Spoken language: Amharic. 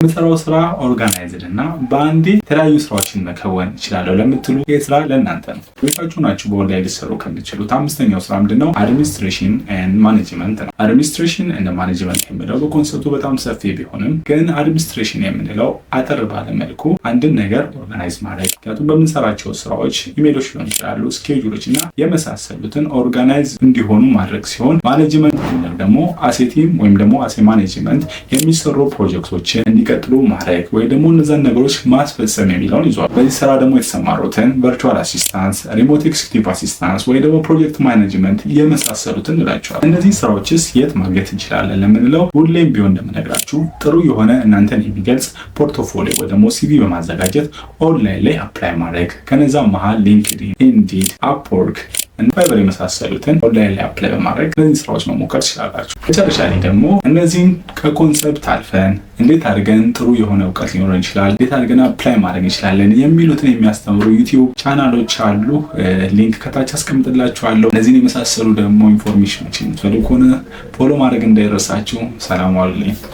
የምሰራው ስራ ኦርጋናይዝድ እና በአንዴ የተለያዩ ስራዎችን መከወን እችላለሁ ለምትሉ ይህ ስራ ለእናንተ ነው። ቤታችሁ ናችሁ በኦንላይን ሊሰሩ ከምትችሉት አምስተኛው ስራ ምንድነው? አድሚኒስትሬሽን ኤንድ ማኔጅመንት ነው። አድሚኒስትሬሽን ኤንድ ማኔጅመንት የሚለው በኮንሰፕቱ በጣም ሰፊ ቢሆንም ግን አድሚኒስትሬሽን የምንለው አጠር ባለ መልኩ አንድን ነገር ኦርጋናይዝ ማድረግ፣ ምክንያቱም በምንሰራቸው ስራዎች ኢሜሎች ሊሆን ይችላሉ፣ ስኬጁሎች እና የመሳሰሉትን ኦርጋናይዝ እንዲሆኑ ማድረግ ሲሆን ማኔጅመንት የምንለው ደግሞ አሴቲም ወይም ደግሞ አሴ ማኔጅመንት የሚሰሩ ፕሮጀክቶችን እንዲቀጥሉ ማድረግ ወይ ደግሞ እነዛን ነገሮች ማስፈጸም የሚለውን ይዟል። በዚህ ስራ ደግሞ የተሰማሩትን ቨርቹዋል አሲስታንስ፣ ሪሞት ኤክስኪዩቲቭ አሲስታንስ ወይ ደግሞ ፕሮጀክት ማኔጅመንት የመሳሰሉትን እንላቸዋል። እነዚህ ስራዎችስ የት ማግኘት እንችላለን ለምንለው ሁሌም ቢሆን እንደምነግራችሁ ጥሩ የሆነ እናንተን የሚገልጽ ፖርትፎሊዮ ወይ ደግሞ ሲቪ በማዘጋጀት ኦንላይን ላይ አፕላይ ማድረግ፣ ከነዛ መሃል ሊንክድኢን፣ ኢንዲድ፣ አፕወርክ እና ፋይበር የመሳሰሉትን ኦንላይን ላይ አፕላይ በማድረግ እነዚህ ስራዎች መሞከር ትችላላችሁ። መጨረሻ ላይ ደግሞ እነዚህን ከኮንሰፕት አልፈን እንዴት አድርገን ጥሩ የሆነ እውቀት ሊኖረን ይችላል፣ እንዴት አድርገን አፕላይ ማድረግ እንችላለን የሚሉትን የሚያስተምሩ ዩቲዩብ ቻናሎች አሉ። ሊንክ ከታች አስቀምጥላችኋለሁ። እነዚህን የመሳሰሉ ደግሞ ኢንፎርሜሽኖችን የምትፈልጉ ከሆነ ፎሎ ማድረግ እንዳይረሳችሁ። ሰላም ዋሉልኝ።